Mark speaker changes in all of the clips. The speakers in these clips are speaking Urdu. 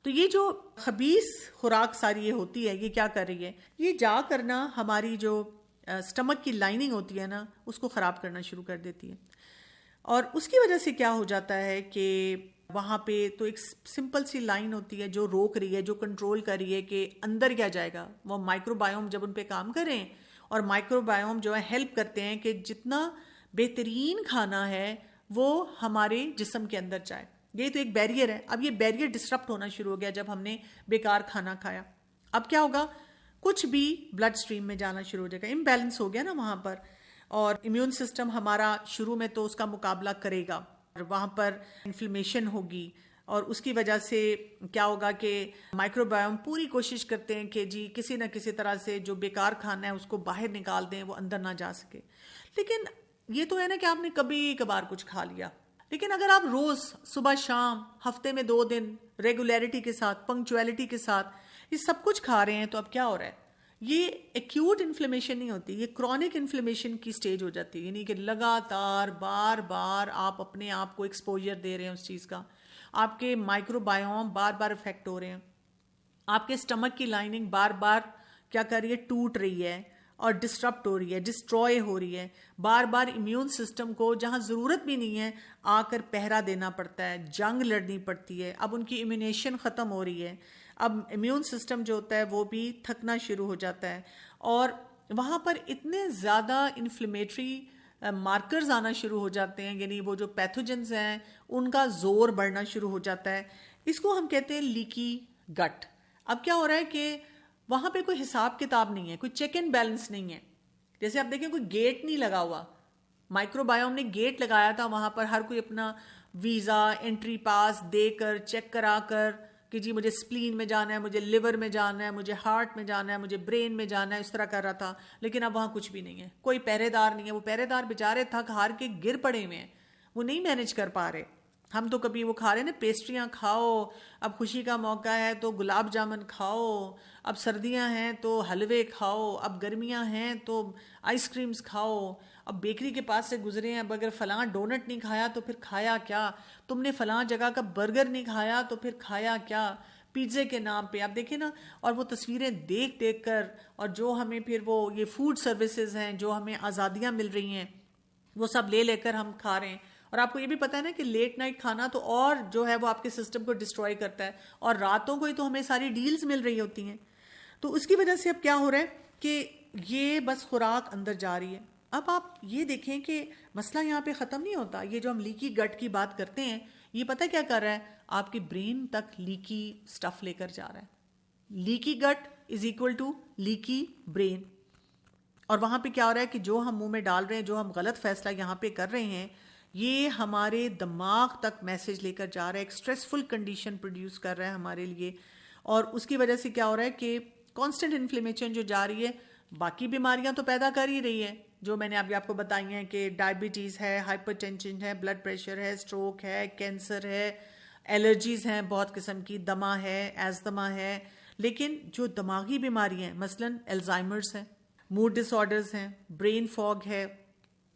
Speaker 1: تو یہ جو خبیث خوراک ساری یہ ہوتی ہے، یہ کیا کر رہی ہے؟ یہ جا کرنا ہماری جو سٹمک کی لائننگ ہوتی ہے نا، اس کو خراب کرنا شروع کر دیتی ہے. اور اس کی وجہ سے کیا ہو جاتا ہے کہ وہاں پہ تو ایک سمپل سی لائن ہوتی ہے جو روک رہی ہے، جو کنٹرول کر رہی ہے کہ اندر کیا جائے گا. وہ مائکرو بائیوم جب ان پہ کام کریں، اور مائکرو بائیوم جو ہے ہیلپ کرتے ہیں کہ جتنا بہترین کھانا ہے وہ ہمارے جسم کے اندر جائے. یہ تو ایک بیریئر ہے. اب یہ بیریئر ڈسٹرپٹ ہونا شروع ہو گیا جب ہم نے بیکار کھانا کھایا. اب کیا ہوگا؟ کچھ بھی بلڈ سٹریم میں جانا شروع ہو جائے گا. امبیلنس ہو گیا نا وہاں پر، اور امیون سسٹم ہمارا شروع میں تو اس کا مقابلہ کرے گا، اور وہاں پر انفلیمیشن ہوگی، اور اس کی وجہ سے کیا ہوگا کہ مائکرو بائیوم پوری کوشش کرتے ہیں کہ جی کسی نہ کسی طرح سے جو بیکار کھانا ہے اس کو باہر نکال دیں، وہ اندر نہ جا سکے. لیکن یہ تو ہے نا کہ آپ نے کبھی کبھار کچھ کھا لیا، لیکن اگر آپ روز صبح شام ہفتے میں 2 دن ریگولیرٹی کے ساتھ، پنکچویلٹی کے ساتھ یہ سب کچھ کھا رہے ہیں، تو اب کیا ہو رہا ہے؟ یہ ایکیوٹ انفلیمیشن نہیں ہوتی، یہ کرونک انفلیمیشن کی سٹیج ہو جاتی ہے. یعنی کہ لگاتار بار بار آپ اپنے آپ کو ایکسپوجر دے رہے ہیں اس چیز کا. آپ کے مائکرو بائیوم بار بار افیکٹ ہو رہے ہیں. آپ کے سٹمک کی لائننگ بار بار کیا کر رہی ہے؟ ٹوٹ رہی ہے اور ڈسٹرپٹ ہو رہی ہے، ڈسٹروائے ہو رہی ہے. بار بار امیون سسٹم کو جہاں ضرورت بھی نہیں ہے آ کر پہرا دینا پڑتا ہے، جنگ لڑنی پڑتی ہے. اب ان کی امیونیشن ختم ہو رہی ہے. اب امیون سسٹم جو ہوتا ہے وہ بھی تھکنا شروع ہو جاتا ہے، اور وہاں پر اتنے زیادہ انفلیمیٹری مارکرز آنا شروع ہو جاتے ہیں. یعنی وہ جو پیتھوجنز ہیں ان کا زور بڑھنا شروع ہو جاتا ہے. اس کو ہم کہتے ہیں لیکی گٹ. اب کیا ہو رہا ہے کہ وہاں پہ کوئی حساب کتاب نہیں ہے، کوئی چیک اینڈ بیلنس نہیں ہے. جیسے آپ دیکھیں کوئی گیٹ نہیں لگا ہوا، مائکرو بائیوم نے گیٹ لگایا تھا، وہاں پر ہر کوئی اپنا ویزا انٹری پاس دے کر چیک کرا کر کہ جی مجھے سپلین میں جانا ہے، مجھے لیور میں جانا ہے، مجھے ہارٹ میں جانا ہے، مجھے برین میں جانا ہے، اس طرح کر رہا تھا. لیکن اب وہاں کچھ بھی نہیں ہے، کوئی پہرے دار نہیں ہے. وہ پہرے دار بیچارے تھک ہار کے گر پڑے ہوئے ہیں، وہ نہیں مینج کر پا رہے. ہم تو کبھی وہ کھا رہے ہیں نا، پیسٹریاں کھاؤ، اب خوشی کا موقع ہے تو گلاب جامن کھاؤ، اب سردیاں ہیں تو حلوے کھاؤ، اب گرمیاں ہیں تو آئس کریمز کھاؤ. اب بیکری کے پاس سے گزرے ہیں، اب اگر فلاں ڈونٹ نہیں کھایا تو پھر کھایا کیا؟ تم نے فلاں جگہ کا برگر نہیں کھایا تو پھر کھایا کیا؟ پیزے کے نام پہ آپ دیکھیں نا. اور وہ تصویریں دیکھ دیکھ کر، اور جو ہمیں پھر وہ یہ فوڈ سروسز ہیں جو ہمیں آزادیاں مل رہی ہیں، وہ سب لے لے کر ہم کھا رہے ہیں. اور آپ کو یہ بھی پتا ہے نا کہ لیٹ نائٹ کھانا تو اور جو ہے وہ آپ کے سسٹم کو ڈسٹروائے کرتا ہے، اور راتوں کو ہی تو ہمیں ساری ڈیلز مل رہی ہوتی ہیں. تو اس کی وجہ سے اب کیا ہو رہا ہے کہ یہ بس خوراک اندر جا رہی ہے. اب آپ یہ دیکھیں کہ مسئلہ یہاں پہ ختم نہیں ہوتا. یہ جو ہم لیکی گٹ کی بات کرتے ہیں، یہ پتہ کیا کر رہا ہے؟ آپ کے برین تک لیکی سٹف لے کر جا رہا ہے. لیکی گٹ از اکول ٹو لیکی برین. اور وہاں پہ کیا ہو رہا ہے کہ جو ہم منہ میں ڈال رہے ہیں، جو ہم غلط فیصلہ یہاں پہ کر رہے ہیں، یہ ہمارے دماغ تک میسج لے کر جا رہا ہے، ایک اسٹریسفل کنڈیشن پروڈیوس کر رہا ہے ہمارے لیے. اور اس کی وجہ سے کیا ہو رہا ہے کہ کانسٹنٹ انفلیمیشن جو جا رہی ہے، باقی بیماریاں تو پیدا کر ہی رہی ہے جو میں نے ابھی آپ کو بتائی ہیں کہ ڈائبٹیز ہے، ہائپر ٹینشن ہے، بلڈ پریشر ہے، اسٹروک ہے، کینسر ہے، الرجیز ہیں بہت قسم کی، دمہ ہے، ایزدما ہے. لیکن جو دماغی بیماریاں ہیں، مثلاً الزائمرز ہیں، موڈ ڈس آرڈرز ہیں، برین فاگ ہے،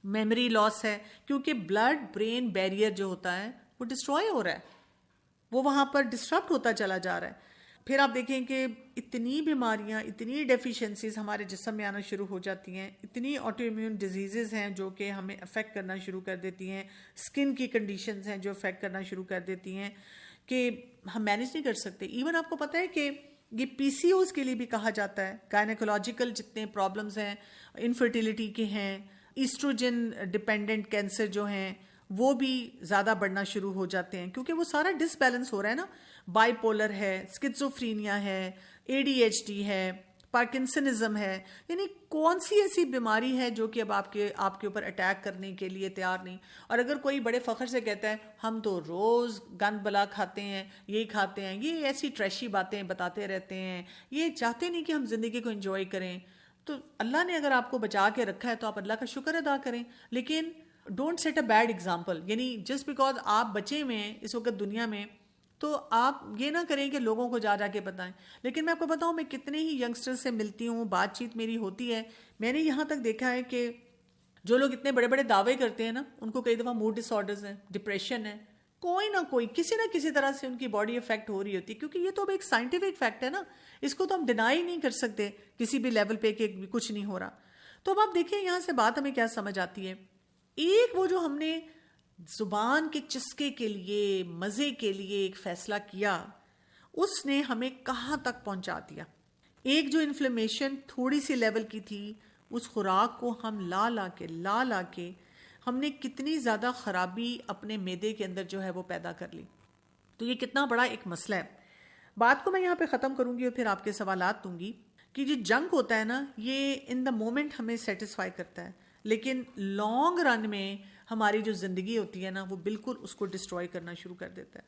Speaker 1: میموری لاس ہے، کیونکہ بلڈ برین بیریئر جو ہوتا ہے وہ ڈسٹروائے ہو رہا ہے، وہ وہاں پر ڈسٹرپٹ ہوتا چلا جا رہا ہے. پھر آپ دیکھیں کہ اتنی بیماریاں، اتنی ڈیفیشنسیز ہمارے جسم میں آنا شروع ہو جاتی ہیں، اتنی آٹو امیون ڈیزیزز ہیں جو کہ ہمیں افیکٹ کرنا شروع کر دیتی ہیں، اسکن کی کنڈیشنز ہیں جو افیکٹ کرنا شروع کر دیتی ہیں کہ ہم مینیج نہیں کر سکتے. ایون آپ کو پتہ ہے کہ یہ پی سی اوز کے لیے بھی کہا جاتا ہے، گائنیکولوجیکل جتنے پرابلمز ہیں، انفرٹیلیٹی کے ہیں، ایسٹروجن ڈیپینڈنٹ کینسر جو ہیں وہ بھی زیادہ بڑھنا شروع ہو جاتے ہیں، کیونکہ وہ سارا ڈس بیلنس ہو رہا ہے نا. بائی پولر ہے، اسکیزوفرینیا ہے، اے ڈی ایچ ڈی ہے، پارکنسنزم ہے. یعنی کون سی ایسی بیماری ہے جو کہ اب آپ کے اوپر اٹیک کرنے کے لیے تیار نہیں. اور اگر کوئی بڑے فخر سے کہتا ہے ہم تو روز گند بلا کھاتے ہیں، یہی کھاتے ہیں، یہ ایسی ٹریشی باتیں بتاتے رہتے ہیں، یہ چاہتے نہیں کہ ہم زندگی کو انجوائے کریں. تو اللہ نے اگر آپ کو بچا کے رکھا ہے تو آپ اللہ کا شکر ادا کریں، لیکن don't set a bad example. یعنی جسٹ بیکاز آپ بچے ہوئے ہیں اس وقت دنیا میں، تو آپ یہ نہ کریں کہ لوگوں کو جا جا کے بتائیں. لیکن میں آپ کو بتاؤں، میں کتنے ہی ینگسٹر سے ملتی ہوں، بات چیت میری ہوتی ہے، میں نے یہاں تک دیکھا ہے کہ جو لوگ اتنے بڑے بڑے دعوے کرتے ہیں نا، ان کو کئی دفعہ موڈ ڈس آرڈرز ہیں، ڈپریشن ہے، کوئی نہ کوئی کسی نہ کسی طرح سے ان کی باڈی افیکٹ ہو رہی ہوتی ہے، کیونکہ یہ تو اب ایک سائنٹیفک فیکٹ ہے نا، اس کو تو ہم ڈینائی نہیں کر سکتے کسی بھی لیول پہ کہ کچھ نہیں ہو رہا. تو اب آپ دیکھیں یہاں سے بات ہمیں کیا سمجھ آتی ہے. ایک وہ جو ہم نے زبان کے چسکے کے لیے، مزے کے لیے ایک فیصلہ کیا، اس نے ہمیں کہاں تک پہنچا دیا. ایک جو انفلیمیشن تھوڑی سی لیول کی تھی، اس خوراک کو ہم لا کے ہم نے کتنی زیادہ خرابی اپنے معدے کے اندر جو ہے وہ پیدا کر لی. تو یہ کتنا بڑا ایک مسئلہ ہے. بات کو میں یہاں پہ ختم کروں گی اور پھر آپ کے سوالات دوں گی کہ جو جنک ہوتا ہے نا، یہ ان دا مومنٹ ہمیں سیٹسفائی کرتا ہے، لیکن لانگ رن میں ہماری جو زندگی ہوتی ہے نا، وہ بالکل اس کو ڈسٹروائے کرنا شروع کر دیتا ہے.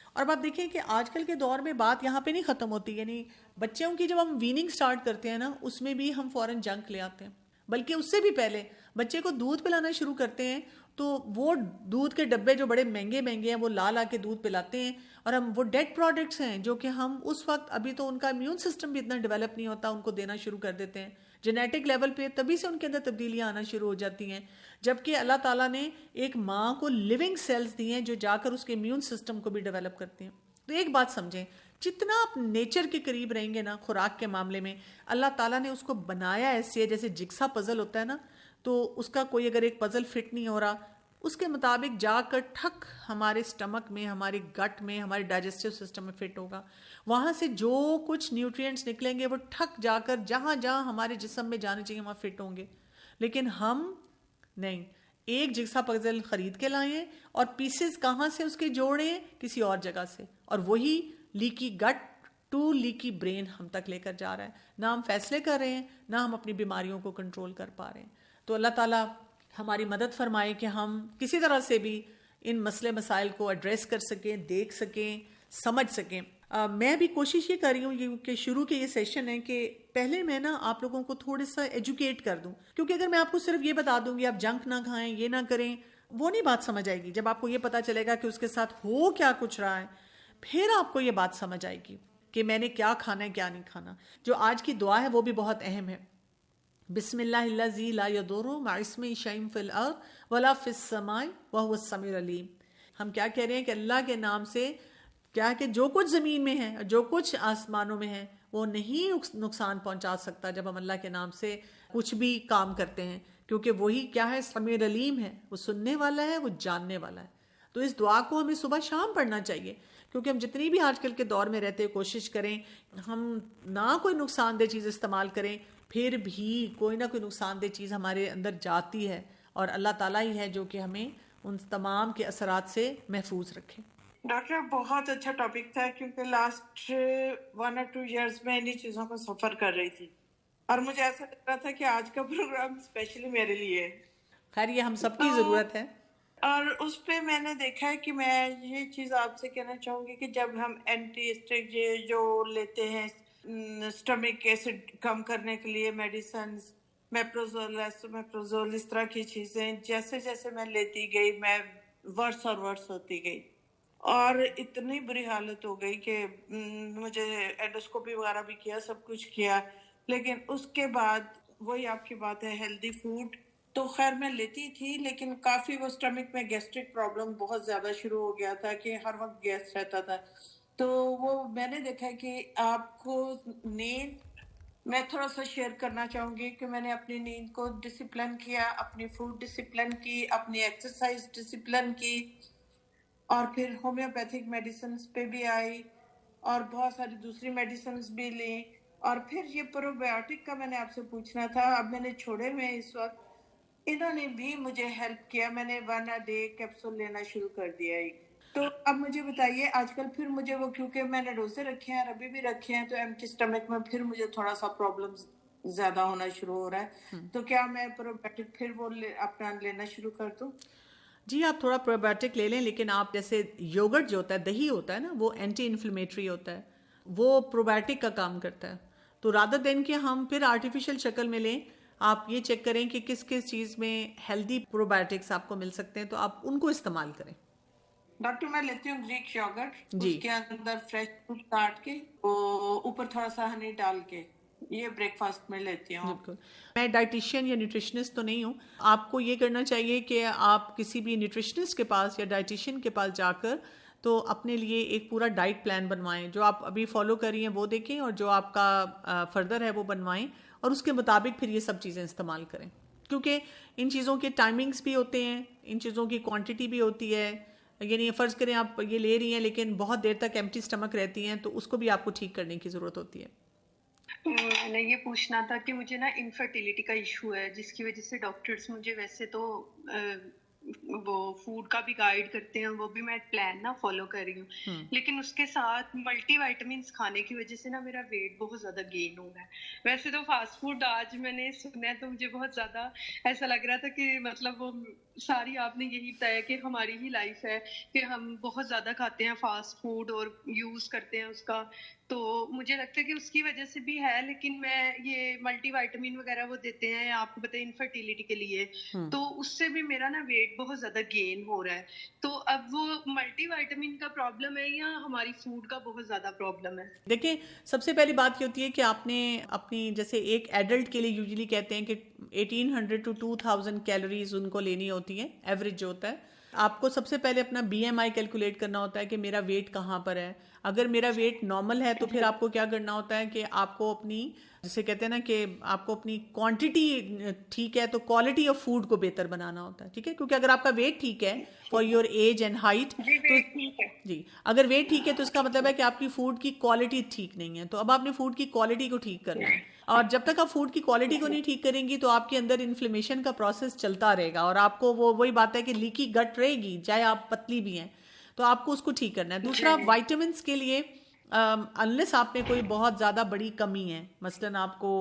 Speaker 1: اور اب آپ دیکھیں کہ آج کل کے دور میں بات یہاں پہ نہیں ختم ہوتی، یعنی بچوں کی جب ہم ویننگ سٹارٹ کرتے ہیں نا، اس میں بھی ہم فوراً جنک لے آتے ہیں. بلکہ اس سے بھی پہلے بچے کو دودھ پلانا شروع کرتے ہیں تو وہ دودھ کے ڈبے جو بڑے مہنگے ہیں وہ لا کے دودھ پلاتے ہیں، اور ہم وہ ڈیڈ پروڈکٹس ہیں جو کہ ہم اس وقت ابھی تو ان کا امیون سسٹم بھی اتنا ڈیولپ نہیں ہوتا، ان کو دینا شروع کر دیتے ہیں جینیٹک لیول پہ. تبھی سے ان کے اندر تبدیلیاں آنا شروع ہو جاتی ہیں، جبکہ اللہ تعالیٰ نے ایک ماں کو لیونگ سیلز دی ہیں جو جا کر اس کے امیون سسٹم کو بھی ڈیولپ کرتی ہیں. تو ایک بات سمجھیں، جتنا آپ نیچر کے قریب رہیں گے نا خوراک کے معاملے میں، اللہ تعالیٰ نے اس کو بنایا ایسے ہے جیسے جگسا پزل ہوتا ہے نا، تو اس کا کوئی اگر ایک پزل فٹ نہیں ہو رہا، اس کے مطابق جا کر ٹھک ہمارے سٹمک میں، ہمارے گٹ میں، ہمارے ڈائجسٹیو سسٹم میں فٹ ہوگا. وہاں سے جو کچھ نیوٹرینٹس نکلیں گے وہ ٹھک جا کر جہاں جہاں ہمارے جسم میں جانے چاہیے وہاں فٹ ہوں گے. لیکن ہم نہیں، ایک جگسا پزل خرید کے لائیں اور پیسز کہاں سے اس کے جوڑیں، کسی اور جگہ سے، اور وہی لیکی گٹ ٹو لیکی برین ہم تک لے کر جا رہا ہے. نہ ہم فیصلے کر رہے ہیں، نہ ہم اپنی بیماریوں کو کنٹرول کر پا رہے ہیں. تو اللہ تعالیٰ ہماری مدد فرمائے کہ ہم کسی طرح سے بھی ان مسئلے مسائل کو ایڈریس کر سکیں، دیکھ سکیں، سمجھ سکیں. میں بھی کوشش یہ کر رہی ہوں کہ شروع کے یہ سیشن ہے کہ پہلے میں نا آپ لوگوں کو تھوڑا سا ایجوکیٹ کر دوں، کیونکہ اگر میں آپ کو صرف یہ بتا دوں گی آپ جنک نہ کھائیں، یہ نہ کریں، وہ نہیں بات سمجھ آئے گی. جب آپ کو یہ پتا چلے گا کہ اس کے ساتھ ہو کیا کچھ رہا ہے، پھر آپ کو یہ بات سمجھ آئے گی کہ میں نے کیا کھانا ہے کیا نہیں کھانا. جو آج کی دعا ہے وہ بھی بہت اہم ہے. بسم اللہ الذی لا یضر مع اسمہ شیء فی الارض ولا فی السماء وہو السمیع العلیم. ہم کیا کہہ رہے ہیں کہ اللہ کے نام سے کیا کہ جو کچھ زمین میں ہے، جو کچھ آسمانوں میں ہے، وہ نہیں نقصان پہنچا سکتا جب ہم اللہ کے نام سے کچھ بھی کام کرتے ہیں، کیونکہ وہی کیا ہے، سمیع العلیم ہے، وہ سننے والا ہے، وہ جاننے والا ہے. تو اس دعا کو ہمیں صبح شام پڑھنا چاہیے، کیونکہ ہم جتنی بھی آج کل کے دور میں رہتے کوشش کریں ہم نہ کوئی نقصان دہ چیز استعمال کریں، پھر بھی کوئی نہ کوئی نقصان دہ چیز ہمارے اندر جاتی ہے، اور اللہ تعالیٰ ہی ہے جو کہ ہمیں ان تمام کے اثرات سے محفوظ رکھے.
Speaker 2: ڈاکٹر بہت اچھا ٹاپک تھا، کیونکہ لاسٹ 1 or 2 years میں انہی چیزوں کا سفر کر رہی تھی، اور مجھے ایسا لگ رہا تھا کہ آج کا پروگرام اسپیشلی میرے لیے.
Speaker 1: خیر یہ ہم سب کی ضرورت ہے.
Speaker 2: اور اس پہ میں نے دیکھا ہے کہ میں یہ چیز آپ سے کہنا چاہوں گی کہ جب ہم اینٹی اسٹک جو لیتے ہیں اسٹمک ایسڈ کم کرنے کے لیے میڈیسنز، میپروزول اس طرح کی چیزیں، جیسے جیسے میں لیتی گئی میں ورس اور ورس ہوتی گئی، اور اتنی بری حالت ہو گئی کہ مجھے اینڈوسکوپی وغیرہ بھی کیا، سب کچھ کیا، لیکن اس کے بعد وہی آپ کی بات ہے ہیلدی فوڈ تو خیر میں لیتی تھی، لیکن کافی وہ اسٹمک میں گیسٹرک پرابلم بہت زیادہ شروع ہو گیا تھا کہ ہر وقت گیس رہتا تھا. تو وہ میں نے دیکھا کہ آپ کو نیند، میں تھوڑا سا شیئر کرنا چاہوں گی کہ میں نے اپنی نیند کو ڈسپلن کیا، اپنی فوڈ ڈسپلن کی، اپنی ایکسرسائز ڈسپلن کی، اور پھر ہومیوپیتھک میڈیسنز پہ بھی آئی اور بہت ساری دوسری میڈیسنز بھی لیں. اور پھر یہ پروبیوٹک کا میں نے آپ سے پوچھنا تھا، اب میں نے چھوڑے میں اس وقت، انہوں نے بھی مجھے ہیلپ کیا، میں نے 1 a day کیپسول لینا شروع کر دیا ایک. تو اب مجھے بتائیے آج کل پھر مجھے وہ، کیونکہ میں نے روزے رکھے ہیں اور ابھی بھی رکھے ہیں، تو ایمٹی اسٹمک میں پھر مجھے تھوڑا سا پرابلم زیادہ ہونا شروع ہو رہا ہے، تو کیا میں پروبیوٹک پھر وہ اپنا لینا شروع کر دوں؟
Speaker 1: جی آپ تھوڑا پروبیوٹک لے لیں، لیکن آپ جیسے یوگرٹ جو ہوتا ہے، دہی ہوتا ہے نا، وہ اینٹی انفلیمیٹری ہوتا ہے، وہ پروبیوٹک کا کام کرتا ہے. تو رادر دین کہ ہم پھر آرٹیفیشل شکل میں لیں، آپ یہ چیک کریں کہ کس کس چیز میں ہیلدی پروبیوٹکس آپ کو مل سکتے ہیں، تو آپ ان کو استعمال کریں.
Speaker 2: ڈاکٹر میں لیتی ہوں گریک یوگرٹ،
Speaker 1: جی
Speaker 2: اس کے اندر فریش فروٹ کاٹ کے، اوپر تھوڑا سا ہنی ڈال کے، یہ بریکفاسٹ میں لیتی ہوں.
Speaker 1: بالکل. میں ڈائٹیشین یا نیوٹریشنسٹ تو نہیں ہوں. آپ کو یہ کرنا چاہیے کہ آپ کسی بھی نیوٹریشنسٹ کے پاس یا ڈائٹیشین کے پاس جا کر تو اپنے لیے ایک پورا ڈائٹ پلان بنوائیں. جو آپ ابھی فالو کر رہی ہیں وہ دیکھیں, اور جو آپ کا فردر ہے وہ بنوائیں, اور اس کے مطابق پھر یہ سب چیزیں استعمال کریں. کیونکہ ان چیزوں کے ٹائمنگز بھی ہوتے ہیں, ان چیزوں کی کوانٹٹی بھی ہوتی ہے. یعنی فرض کریں آپ یہ لے رہی ہیں لیکن بہت دیر تک ایمٹی اسٹمک رہتی ہیں, تو اس کو بھی آپ کو ٹھیک کرنے کی ضرورت ہوتی ہے.
Speaker 3: میں نے یہ پوچھنا تھا کہ مجھے نا انفرٹیلیٹی کا ایشو ہے, جس کی وجہ سے ڈاکٹرز مجھے ویسے تو وہ فوڈ کا بھی گائیڈ کرتے ہیں, وہ بھی میں پلان نا فالو کر رہی ہوں, لیکن اس کے ساتھ ملٹی وائٹامنس کھانے کی وجہ سے نا میرا ویٹ بہت زیادہ گین ہو رہا ہے. ویسے تو فاسٹ فوڈ آج میں نے سنا ہے تو مجھے بہت زیادہ ایسا لگ رہا تھا کہ مطلب وہ ساری آپ نے یہی بتایا کہ ہماری ہی لائف ہے کہ ہم بہت زیادہ کھاتے ہیں فاسٹ فوڈ اور یوز کرتے ہیں اس کا, تو مجھے لگتا ہے کہ اس کی وجہ سے بھی ہے. لیکن میں یہ ملٹی وائٹامن وغیرہ وہ دیتے ہیں آپ کو بتائیں انفرٹیلیٹی کے لیے, تو اس سے بھی میرا نا ویٹ بہت زیادہ گین ہو رہا ہے. تو اب وہ ملٹی وائٹامن کا پرابلم ہے یا ہماری فوڈ کا بہت زیادہ پرابلم ہے؟ دیکھیں,
Speaker 1: سب سے پہلی بات یہ ہوتی ہے کہ آپ نے اپنی, جیسے ایک ایڈلٹ کے لیے یوزلی کہتے ہیں کہ 1800 to 2000 کیلوریز ان کو لینی ہوتی ہیں, ایوریج جو ہوتا ہے. آپ کو سب سے پہلے اپنا بی ایم آئی کیلکولیٹ کرنا ہوتا ہے کہ میرا ویٹ کہاں پر ہے. اگر میرا ویٹ نارمل ہے تو پھر آپ کو کیا کرنا ہوتا ہے کہ آپ کو اپنی, جسے کہتے ہیں نا کہ آپ کو اپنی کوانٹٹی ٹھیک ہے تو کوالٹی آف فوڈ کو بہتر بنانا ہوتا ہے. ٹھیک ہے, کیونکہ اگر آپ کا ویٹ ٹھیک ہے for your age and height, جی اگر ویٹ ٹھیک ہے تو اس کا مطلب ہے کہ آپ کی فوڈ کی کوالٹی ٹھیک نہیں ہے. تو اب آپ نے فوڈ کی کوالٹی کو ٹھیک کرنا ہے, اور جب تک آپ فوڈ کی کوالٹی کو نہیں ٹھیک کریں گی تو آپ کے اندر انفلیمیشن کا پروسیس چلتا رہے گا, اور آپ کو وہی بات ہے کہ لیکی گٹ رہے گی چاہے آپ پتلی بھی ہیں. تو آپ کو اس کو ٹھیک کرنا ہے. دوسرا, وائٹامنس کے لیے انلیس آپ نے کوئی بہت زیادہ بڑی کمی ہے, مثلاً آپ کو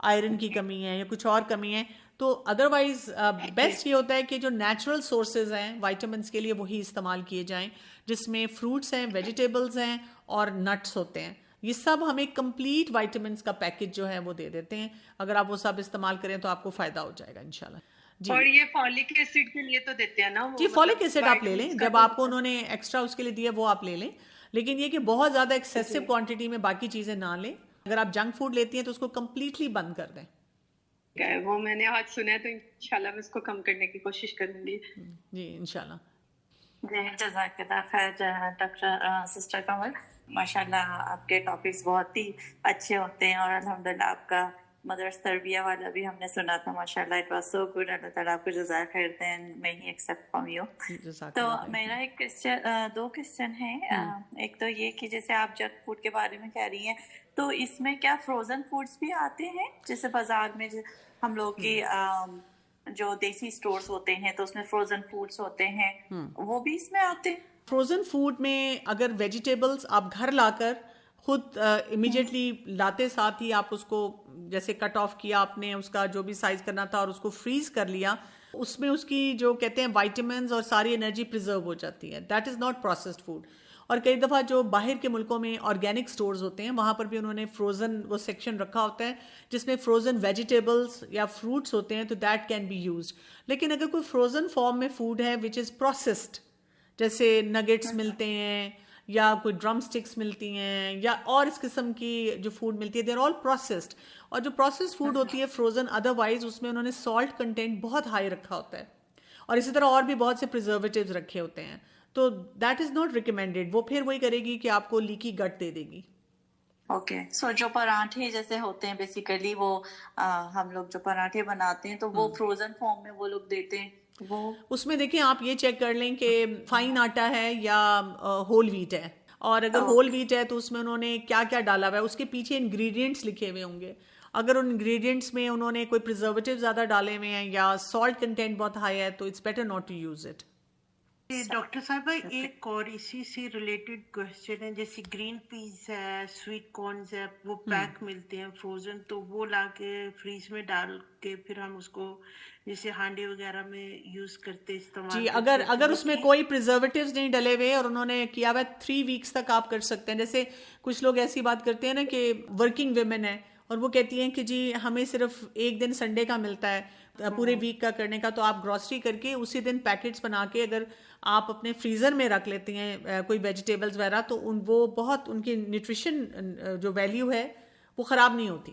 Speaker 1: آئرن کی کمی ہے یا کچھ اور کمی ہے, تو ادروائز بیسٹ یہ ہوتا ہے کہ جو نیچرل سورسز ہیں وائٹامنس کے لیے وہی استعمال کیے جائیں, جس میں فروٹس ہیں, ویجیٹیبلز ہیں اور نٹس ہوتے ہیں. یہ سب ہمیں کمپلیٹ وائٹامنس کا پیکج جو ہے وہ دے دیتے ہیں. اگر آپ وہ سب استعمال کریں تو آپ کو فائدہ ہو جائے گا انشاءاللہ. جی,
Speaker 3: اور یہ فولک ایسڈ کے لیے تو دیتے ہیں نا وہ,
Speaker 1: جی فولک ایسڈ آپ لے لیں, جب آپ کو انہوں نے ایکسٹرا اس کے لیے دیا وہ آپ لے لیں, لیکن یہ کہ بہت زیادہ ایکسیسو کوانٹٹی میں باقی چیزیں نہ لیں. اگر آپ جنک فوڈ لیتی ہیں تو اس کو کمپلیٹلی بند کر دیں.
Speaker 3: وہ میں نے آج سنا ہے تو انشاءاللہ میں اس کو کم کرنے کی کوشش کروں گی.
Speaker 1: جی انشاءاللہ.
Speaker 4: جی جزاک اللہ خیر ڈاکٹر سسٹر کمل, ماشاء اللہ آپ کے ٹاپکس بہت ہی اچھے ہوتے ہیں, اور الحمدللہ آپ کا مدرس تربیہ والا بھی ہم نے سنا تھا, ماشاء اللہ اٹ واز سو گڈ. اللہ تعالیٰ آپ کو جزائے خیر دیں, میں ہی ایکسیپٹ فرام یو. تو میرا ایک دو کوسچن ہیں. ایک تو یہ کہ جیسے آپ جنک فوڈ کے بارے میں کہہ رہی ہیں, تو اس میں کیا فروزن فوڈس بھی آتے ہیں؟ جیسے بازار میں ہم لوگ کی جو دیسی سٹورز ہوتے ہیں تو اس میں فروزن فوڈس ہوتے ہیں, وہ بھی اس میں آتے ہیں؟
Speaker 1: فروزن فوڈ میں اگر ویجیٹیبلز آپ گھر لا کر خود امیجیٹلی لاتے ساتھ ہی آپ اس کو جیسے کٹ آف کیا آپ نے, اس کا جو بھی سائز کرنا تھا, اور اس کو فریز کر لیا, اس میں اس کی جو کہتے ہیں وائٹامنز اور ساری انرجی پریزرو ہو جاتی ہے. That is not processed food. اور کئی دفعہ جو باہر کے ملکوں میں آرگینک سٹورز ہوتے ہیں وہاں پر بھی انہوں نے فروزن وہ سیکشن رکھا ہوتا ہے جس میں فروزن ویجیٹیبلز یا فروٹس ہوتے ہیں, تو دیٹ کین بی یوزڈ. لیکن اگر کوئی فروزن فارم میں فوڈ ہے وچ از پروسیسڈ, جیسے نگیٹس ملتے ہیں یا کوئی ڈرم سٹکس ملتی ہیں یا اور اس قسم کی جو فوڈ ملتی ہے, دے آر آل پروسیسڈ. اور جو پروسیسڈ فوڈ ہوتی ہے فروزن, ادروائز اس میں انہوں نے سالٹ کنٹینٹ بہت ہائی رکھا ہوتا ہے, اور اسی طرح اور بھی بہت سے پریزرویٹیوز رکھے ہوتے ہیں, تو دیٹ از ناٹ ریکمینڈیڈ. وہ پھر وہی کرے گی کہ آپ کو لیکی گٹ دے دے گی.
Speaker 4: اوکے, سو جو پراٹھے جیسے ہوتے ہیں بیسیکلی وہ ہم لوگ جو پراٹھے بناتے ہیں تو وہ فروزن فارم میں وہ لوگ دیتے ہیں. وہ اس
Speaker 1: میں دیکھیں آپ یہ چیک کر لیں کہ فائن آٹا ہے یا ہول ویٹ ہے, اور اگر ہول ویٹ ہے تو اس میں انہوں نے کیا کیا ڈالا ہوا ہے, اس کے پیچھے انگریڈینٹس لکھے ہوئے ہوں گے. اگر ان انگریڈینٹس میں انہوں نے کوئی پریزرویٹیو زیادہ ڈالے ہوئے ہیں یا سالٹ کنٹینٹ بہت ہائی ہے تو it's better not to use it.
Speaker 2: Doctor صاحبہ ایک اور اسی سے ریلیٹڈ کوشچن ہے, جیسے گرین پیز ہے, سویٹ کارنز ہے, وہ پیک ملتے ہیں فروزن, تو وہ لا کے فریز میں ڈال کے پھر ہم اس کو جیسے ہانڈے وغیرہ میں یوز کرتے استعمال.
Speaker 1: جی اگر اس میں کوئی پریزرویٹیوز نہیں ڈلے ہوئے اور انہوں نے کیا ہوا 3 ویکس تک آپ کر سکتے ہیں. جیسے کچھ لوگ ایسی بات کرتے ہیں نا کہ ورکنگ ویمن ہے اور وہ کہتی ہیں کہ جی ہمیں صرف ایک دن سنڈے کا ملتا ہے پورے ویک کا کرنے کا, تو آپ گروسری کر کے اسی دن پیکٹس بنا کے اگر آپ اپنے فریزر میں رکھ لیتے ہیں کوئی ویجیٹیبلز وغیرہ, تو وہ بہت ان کی نیوٹریشن جو ویلیو ہے وہ خراب نہیں ہوتی.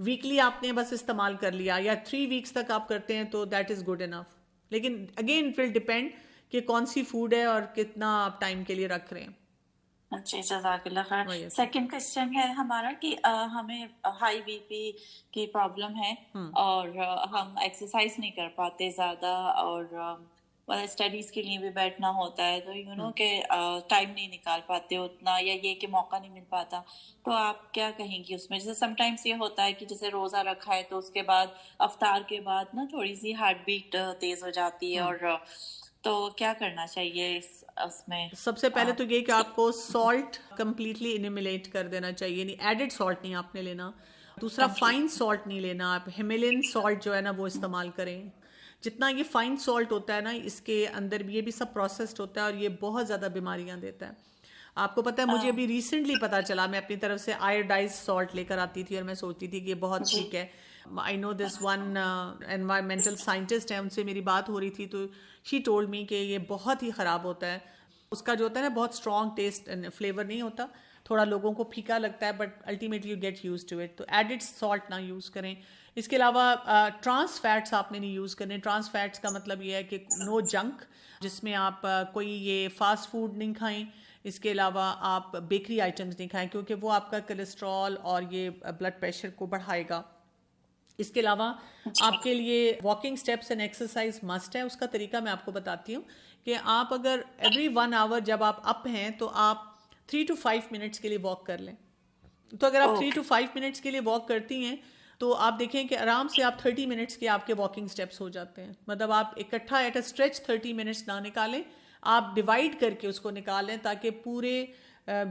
Speaker 1: ویکلی آپ نے بس استعمال کر لیا یا 3 weeks تک آپ کرتے ہیں تو دیٹ از گڈ انف. لیکن اگین اٹ ول ڈیپینڈ کہ کون سی فوڈ ہے اور کتنا آپ ٹائم کے لیے رکھ رہے ہیں.
Speaker 4: جی جزاک اللہ خیر. سیکنڈ کوشچن ہے ہمارا کہ ہمیں ہائی بی پی کی پرابلم ہے اور ہم ایکسرسائز نہیں کر پاتے زیادہ اور اسٹڈیز کے لیے بھی بیٹھنا ہوتا ہے تو یو نو کہ ٹائم نہیں نکال پاتے اتنا یا یہ کہ موقع نہیں مل پاتا, تو آپ کیا کہیں گی اس میں؟ جیسے سم ٹائمس یہ ہوتا ہے کہ جیسے روزہ رکھا ہے تو اس کے بعد افطار کے بعد نا تھوڑی سی ہارٹ بیٹ تیز ہو جاتی ہے, اور تو کیا کرنا چاہیے اس میں؟
Speaker 1: سب سے پہلے تو یہ کہ آپ کو سالٹ کمپلیٹلی انیمیلیٹ کر دینا چاہیے, یعنی ایڈڈ سالٹ نہیں آپ نے لینا. دوسرا فائن سالٹ نہیں لینا, آپ ہیملین سالٹ جو ہے نا وہ استعمال کریں. جتنا یہ فائن سالٹ ہوتا ہے نا اس کے اندر بھی یہ بھی سب پروسیسڈ ہوتا ہے اور یہ بہت زیادہ بیماریاں دیتا ہے. آپ کو پتہ ہے مجھے ابھی ریسنٹلی پتا چلا, میں اپنی طرف سے آئوڈائز سالٹ لے کر آتی تھی اور میں سوچتی تھی کہ یہ بہت ٹھیک ہے. آئی نو دس ون انوائرمنٹل سائنٹسٹ ہے, ان سے میری بات ہو رہی تھی تو شی ٹولڈ می کہ یہ بہت ہی خراب ہوتا ہے. اس کا جو ہوتا ہے نا بہت اسٹرانگ ٹیسٹ فلیور نہیں ہوتا, تھوڑا لوگوں کو پھیکا لگتا ہے but ultimately you get use to it. تو ایڈڈ سالٹ نہ یوز کریں. اس کے علاوہ ٹرانس فیٹس آپ نے نہیں یوز کرنے. ٹرانس فیٹس کا مطلب یہ ہے کہ نو جنک, جس میں آپ کوئی یہ فاسٹ فوڈ نہیں کھائیں. اس کے علاوہ آپ بیکری آئٹمس نہیں کھائیں کیونکہ وہ آپ کا کولیسٹرول اور یہ بلڈ پریشر کو بڑھائے گا. اس کے علاوہ آپ کے لیے walking steps and exercise must ہے. اس کا طریقہ میں آپ کو بتاتی ہوں کہ آپ اگر ایوری 1 hour جب آپ اپ ہیں تو آپ 3 to 5 minutes کے لیے واک کر لیں. تو اگر آپ 3 to 5 minutes کے لیے واک کرتی ہیں تو آپ دیکھیں کہ آرام سے آپ 30 minutes کے آپ کے واکنگ اسٹیپس ہو جاتے ہیں. مطلب آپ اکٹھا ایٹ اے اسٹریچ 30 minutes نہ نکالیں, آپ ڈیوائڈ کر کے اس کو نکالیں تاکہ پورے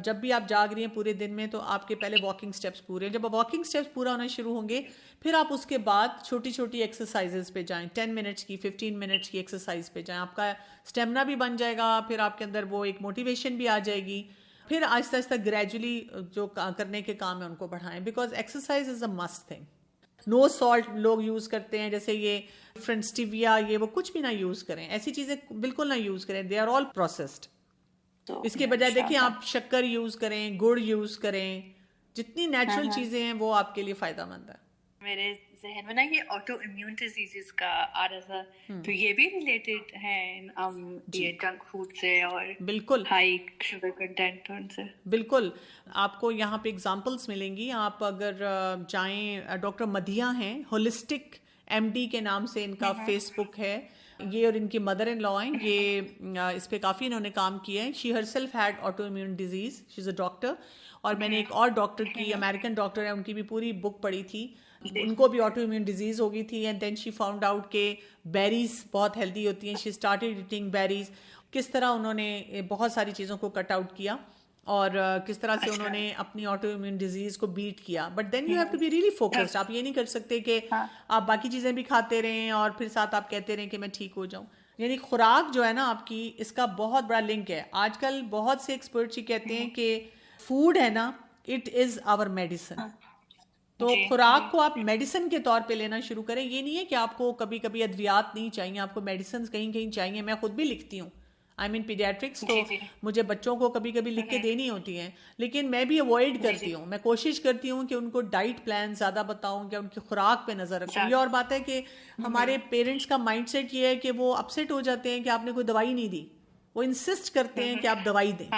Speaker 1: جب بھی آپ جاگ رہی ہیں پورے دن میں تو آپ کے پہلے واکنگ اسٹیپس پورے ہیں. جب واکنگ اسٹیپس پورا ہونا شروع ہوں گے پھر آپ اس کے بعد چھوٹی چھوٹی ایکسرسائزز پہ جائیں. 10 minutes کی 15 minutes کی ایکسرسائز پہ جائیں. آپ کا اسٹیمنا بھی بن جائے گا, پھر آپ کے اندر وہ ایک موٹیویشن بھی آ جائے گی. پھر آہستہ آہستہ گریجولی جو کرنے کے کام ہیں ان کو بڑھائیں, because exercise is a must thing. No salt لوگ یوز کرتے ہیں, جیسے یہ ڈفرنٹ اسٹیویا یہ وہ کچھ بھی نہ یوز کریں. ایسی چیزیں بالکل نہ یوز کریں, دے آر آل پروسیسڈ. اس کے بجائے دیکھیں آپ شکر یوز کریں, گڑ یوز کریں, جتنی نیچرل چیزیں ہیں وہ آپ کے لیے فائدہ مند ہے.
Speaker 3: میرے ذہن میں نا یہ آٹو امیون ڈیزیزز کا آ رہا تھا, تو یہ بھی ریلیٹڈ ہیں یہ جنک فوڈ سے اور
Speaker 1: بالکل
Speaker 3: ہائی شوگر کنٹینٹ سے.
Speaker 1: بالکل آپ کو یہاں پہ اگزامپلس ملیں گی. آپ اگر جائیں, ڈاکٹر مدھیا ہیں, ہولسٹک MD کے نام سے ان کا فیس بک ہے, یہ اور ان کی مدر ان لا ہیں, یہ اس پہ کافی انہوں نے کام کیا ہے. She herself had auto immune disease, she is a doctor. اور میں نے ایک اور ڈاکٹر کی, امریکن ڈاکٹر ہے, ان کی بھی پوری بک پڑھی تھی. ان کو بھی آٹو امیون ڈیزیز ہو گئی تھی and then she found out کہ بیریز بہت ہیلدی ہوتی ہیں. She started eating berries. کس طرح انہوں نے بہت ساری چیزوں کو کٹ آؤٹ کیا اور کس طرح سے انہوں نے اپنی آٹو امیون ڈیزیز کو بیٹ کیا. But then you have to be really focused. آپ یہ نہیں کر سکتے کہ آپ باقی چیزیں بھی کھاتے رہیں اور پھر ساتھ آپ کہتے رہیں کہ میں ٹھیک ہو جاؤں. یعنی خوراک جو ہے نا آپ کی, اس کا بہت بڑا لنک ہے. آج کل بہت سے ایکسپرٹس یہ کہتے ہیں کہ فوڈ ہے نا, اٹ از آور میڈیسن. تو خوراک کو آپ میڈیسن کے طور پہ لینا شروع کریں. یہ نہیں ہے کہ آپ کو کبھی کبھی ادویات نہیں چاہیے, آپ کو میڈیسنز کہیں کہیں چاہیے. میں خود بھی لکھتی ہوں, آئی مین پیڈیاٹرکس, تو مجھے بچوں کو کبھی کبھی لکھ کے دینی ہوتی ہیں, لیکن میں بھی اوائڈ کرتی ہوں. میں کوشش کرتی ہوں کہ ان کو ڈائٹ پلان زیادہ بتاؤں, کہ ان کی خوراک پہ نظر رکھوں. یہ اور بات ہے کہ ہمارے پیرنٹس کا مائنڈ سیٹ یہ ہے کہ وہ اپسیٹ ہو جاتے ہیں کہ آپ نے کوئی دوائی نہیں دی, وہ انسسٹ کرتے ہیں کہ آپ دوائی دیں.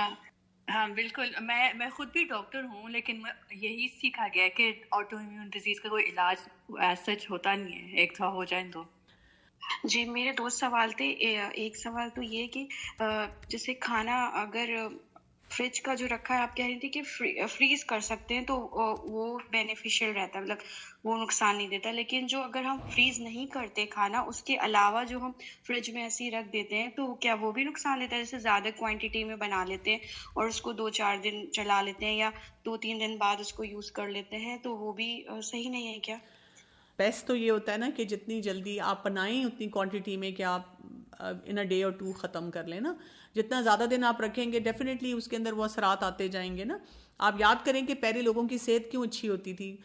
Speaker 3: ہاں بالکل. میں خود بھی ڈاکٹر ہوں, لیکن یہی سیکھا گیا ہے کہ آٹو امیون ڈیزیز کا کوئی علاج ایز سچ ہوتا نہیں ہے, ایک دفعہ ہو جائیں تو.
Speaker 5: جی میرے 2 سوال تھے. ایک سوال تو یہ کہ جیسے کھانا اگر فریج کا جو رکھا ہے, آپ کہہ رہی تھی کہ فریز کر سکتے ہیں تو وہ بینیفیشیل رہتا ہے, مطلب وہ نقصان نہیں دیتا. لیکن جو اگر ہم فریز نہیں کرتے کھانا, اس کے علاوہ جو ہم فریج میں ایسے ہی رکھ دیتے ہیں, تو کیا وہ بھی نقصان دیتا ہے؟ جیسے زیادہ کوانٹٹی میں بنا لیتے ہیں اور اس کو 2-4 دن چلا لیتے ہیں یا 2-3 دن بعد اس کو یوز کر لیتے ہیں, تو وہ بھی صحیح نہیں ہے کیا؟
Speaker 1: بیسٹ تو یہ ہوتا ہے نا کہ جتنی جلدی آپ بنائیں اتنی کوانٹٹی میں کہ آپ ان اے ڈے اور 2 ختم کر لیں نا. جتنا زیادہ دن آپ رکھیں گے ڈیفینیٹلی اس کے اندر وہ اثرات آتے جائیں گے نا. آپ یاد کریں کہ پہلے لوگوں کی صحت کیوں اچھی ہوتی تھی.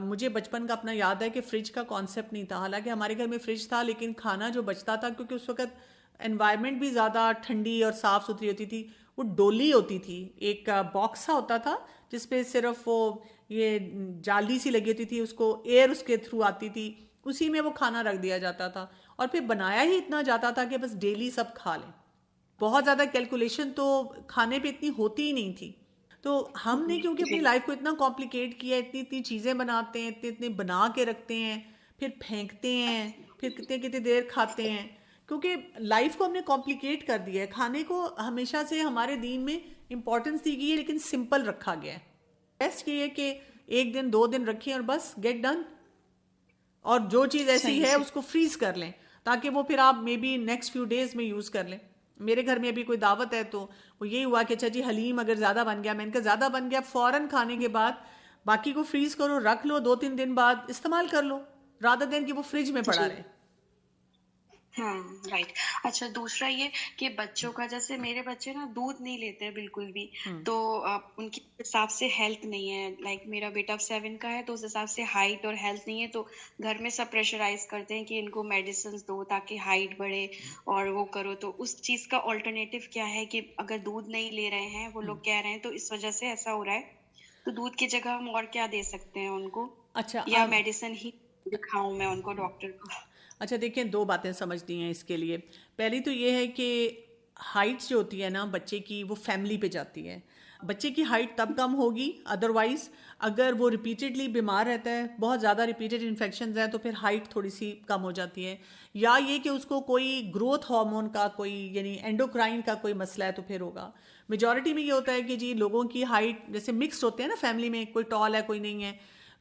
Speaker 1: مجھے بچپن کا اپنا یاد ہے کہ فریج کا کانسیپٹ نہیں تھا. حالانکہ ہمارے گھر میں فریج تھا, لیکن کھانا جو بچتا تھا, کیونکہ اس وقت انوائرمنٹ بھی زیادہ ٹھنڈی اور صاف ستھری ہوتی تھی. وہ ڈولی ہوتی تھی, ایک باکس سا ہوتا تھا جس پہ صرف وہ یہ جالی سی لگی ہوتی تھی, اس کو ایئر اس کے تھرو آتی تھی, اسی میں وہ کھانا رکھ دیا جاتا تھا اور پھر بنایا ہی اتنا جاتا تھا کہ بس ڈیلی سب کھا لیں. بہت زیادہ کیلکولیشن تو کھانے پہ اتنی ہوتی ہی نہیں تھی. تو ہم نے کیونکہ اپنی لائف کو اتنا کمپلیکیٹ کیا, اتنی چیزیں بناتے ہیں, اتنے بنا کے رکھتے ہیں, پھر پھینکتے ہیں, پھر کتنی دیر کھاتے ہیں, کیونکہ لائف کو ہم نے کمپلیکیٹ کر دیا ہے. کھانے کو ہمیشہ سے ہمارے دین میں امپورٹنس دی گئی ہے, لیکن سمپل رکھا گیا ہے. بیسٹ یہ ہے کہ 1 دن 2 دن رکھیں اور بس گیٹ ڈن, اور جو چیز ایسی ہے اس کو فریز کر لیں تاکہ وہ پھر آپ maybe next few days میں یوز کر لیں. میرے گھر میں ابھی کوئی دعوت ہے تو وہ یہی ہوا کہ اچھا جی حلیم اگر زیادہ بن گیا, میں نے کہا زیادہ بن گیا فوراً کھانے کے بعد باقی کو فریز کرو, رکھ لو, 2-3 دن بعد استعمال کر لو, رادر دین کہ وہ فریج میں پڑا رہے.
Speaker 5: رائٹ. اچھا دوسرا یہ کہ بچوں کا, جیسے میرے بچے نا دودھ نہیں لیتے ہیں بالکل بھی, تو ان کی حساب سے ہیلتھ نہیں ہے. لائک میرا بیٹا 7 کا ہے تو اس حساب سے ہائٹ اور ہیلتھ نہیں ہے, تو گھر میں سب پریشرائز کرتے ہیں کہ ان کو میڈیسنز دو تاکہ ہائٹ بڑھے اور وہ کرو. تو اس چیز کا آلٹرنیٹیو کیا ہے کہ اگر دودھ نہیں لے رہے ہیں وہ لوگ کہہ رہے ہیں تو اس وجہ سے ایسا ہو رہا ہے, تو دودھ کی جگہ ہم اور کیا دے سکتے ہیں ان کو,
Speaker 1: اچھا
Speaker 5: یا میڈیسن ہی دکھاؤں میں ان کو ڈاکٹر کو؟
Speaker 1: اچھا دیکھیں 2 باتیں سمجھتی ہیں اس کے لیے. پہلی تو یہ ہے کہ ہائٹ جو ہوتی ہے نا بچے کی, وہ فیملی پہ جاتی ہے. بچے کی ہائٹ تب کم ہوگی ادروائز اگر وہ ریپیٹڈلی بیمار رہتا ہے, بہت زیادہ ریپیٹڈ انفیکشنز ہیں, تو پھر ہائٹ تھوڑی سی کم ہو جاتی ہے. یا یہ کہ اس کو کوئی گروتھ ہارمون کا کوئی یعنی اینڈوکرائن کا کوئی مسئلہ ہے تو پھر ہوگا. میجورٹی میں یہ ہوتا ہے کہ جی لوگوں کی ہائٹ جیسے مکس ہوتے ہیں نا فیملی میں, کوئی ٹال ہے کوئی نہیں ہے,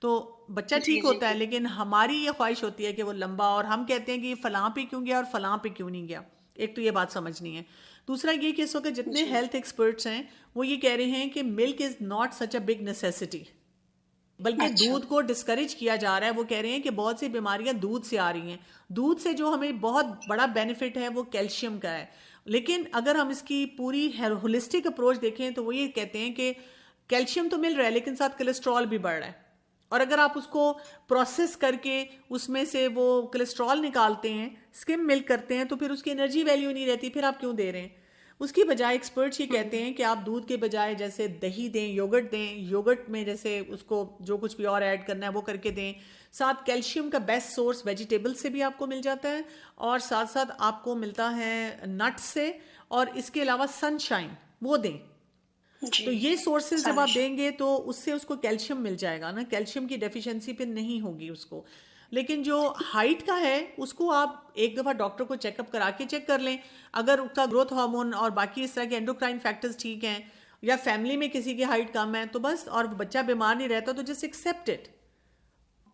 Speaker 1: تو بچہ ٹھیک ہوتا ہے, لیکن ہماری یہ خواہش ہوتی ہے کہ وہ لمبا, اور ہم کہتے ہیں کہ یہ فلاں پہ کیوں گیا اور فلاں پہ کیوں نہیں گیا. ایک تو یہ بات سمجھنی ہے. دوسرا یہ کہ اس وقت جتنے ہیلتھ ایکسپرٹس ہیں وہ یہ کہہ رہے ہیں کہ milk is not such a big necessity, بلکہ دودھ کو ڈسکریج کیا جا رہا ہے. وہ کہہ رہے ہیں کہ بہت سی بیماریاں دودھ سے آ رہی ہیں. دودھ سے جو ہمیں بہت بڑا بینیفٹ ہے وہ کیلشیم کا ہے, لیکن اگر ہم اس کی پوری ہولسٹک اپروچ دیکھیں تو وہ یہ کہتے ہیں کہ کیلشیم تو مل رہا ہے لیکن ساتھ کولیسٹرول بھی بڑھ رہا ہے, اور اگر آپ اس کو پروسیس کر کے اس میں سے وہ کولیسٹرول نکالتے ہیں, سکم ملک کرتے ہیں, تو پھر اس کی انرجی ویلیو نہیں رہتی, پھر آپ کیوں دے رہے ہیں. اس کی بجائے ایکسپرٹس یہ کہتے ہیں کہ آپ دودھ کے بجائے جیسے دہی دیں, یوگرٹ دیں, یوگرٹ میں جیسے اس کو جو کچھ بھی اور ایڈ کرنا ہے وہ کر کے دیں. ساتھ کیلشیم کا بیسٹ سورس ویجیٹیبل سے بھی آپ کو مل جاتا ہے, اور ساتھ ساتھ آپ کو ملتا ہے نٹ سے, اور اس کے علاوہ سن شائن وہ دیں. تو یہ سورسز جب آپ دیں گے تو اس سے اس کو کیلشیم مل جائے گا نا, کیلشیم کی ڈیفیشنسی پہ نہیں ہوگی اس کو. لیکن جو ہائٹ کا ہے اس کو آپ ایک دفعہ ڈاکٹر کو چیک اپ کرا کے چیک کر لیں. اگر اس کا گروتھ ہارمون اور باقی اس طرح کے اینڈوکرائن فیکٹرز ٹھیک ہیں, یا فیملی میں کسی کی ہائٹ کم ہے تو بس, اور بچہ بیمار نہیں رہتا تو جسٹ ایکسیپٹ اٹ.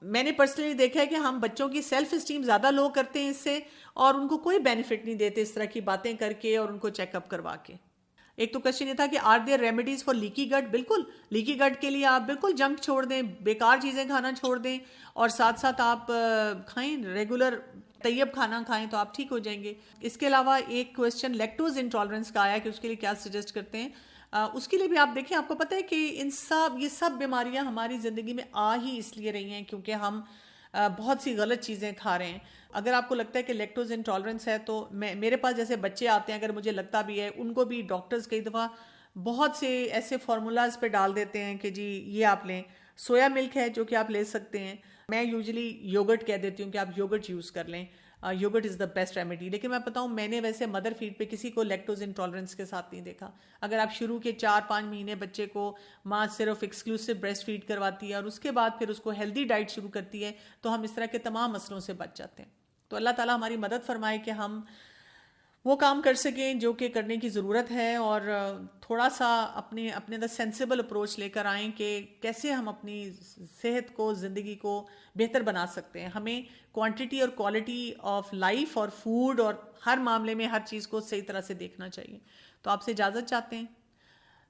Speaker 1: میں نے پرسنلی دیکھا ہے کہ ہم بچوں کی سیلف اسٹیم زیادہ لو کرتے ہیں اس سے, اور ان کو کوئی بینیفٹ نہیں دیتے اس طرح کی باتیں کر کے اور ان کو چیک اپ کروا کے. ایک تو کوشچن یہ تھا کہ آر دیئر ریمیڈیز فار لیکی گٹ. بالکل لیکی گٹ کے لیے آپ بالکل جنک چھوڑ دیں, بیکار چیزیں کھانا چھوڑ دیں, اور ساتھ ساتھ آپ کھائیں ریگولر طیب کھانا کھائیں تو آپ ٹھیک ہو جائیں گے. اس کے علاوہ ایک کویسچن لیکٹوز انٹالرنس کا آیا کہ اس کے لیے کیا سجیسٹ کرتے ہیں. اس کے لیے بھی آپ دیکھیں, آپ کو پتہ ہے کہ یہ سب بیماریاں ہماری زندگی میں آ ہی اس لیے رہی ہیں کیونکہ ہم بہت سی غلط چیزیں کھا رہے ہیں. اگر آپ کو لگتا ہے کہ لیکٹوز انٹالرنس ہے تو میرے پاس جیسے بچے آتے ہیں, اگر مجھے لگتا بھی ہے, ان کو بھی ڈاکٹرز کئی دفعہ بہت سے ایسے فارمولاز پہ ڈال دیتے ہیں کہ جی یہ آپ لیں. سویا ملک ہے جو کہ آپ لے سکتے ہیں. میں یوزلی یوگرٹ کہہ دیتی ہوں کہ آپ یوگرٹ یوز کر لیں, yoghurt is the best remedy. لیکن میں بتاؤں, میں نے ویسے مدر فیڈ پہ کسی کو لیکٹوز انٹالرنس کے ساتھ نہیں دیکھا. اگر آپ شروع کے 4-5 مہینے بچے کو ماں صرف ایکسکلوسیو بریسٹ فیڈ کرواتی ہے اور اس کے بعد پھر اس کو ہیلدی ڈائٹ شروع کرتی ہے, تو ہم اس طرح کے تمام مسئلوں سے بچ جاتے ہیں. تو اللہ تعالیٰ ہماری مدد فرمائے کہ ہم وہ کام کر سکیں جو کہ کرنے کی ضرورت ہے, اور تھوڑا سا اپنے اندر سینسیبل اپروچ لے کر آئیں کہ کیسے ہم اپنی صحت کو, زندگی کو بہتر بنا سکتے ہیں. ہمیں کوانٹٹی اور کوالٹی آف لائف اور فوڈ اور ہر معاملے میں ہر چیز کو صحیح طرح سے دیکھنا چاہیے. تو آپ سے اجازت چاہتے ہیں.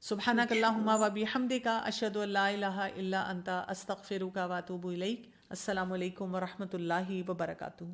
Speaker 1: سبحانک اللہم و بحمدک, اشہد ان لا الہ الا انت, استغفرک و اتوب الیک. السلام علیکم و رحمۃ اللہ وبرکاتہ.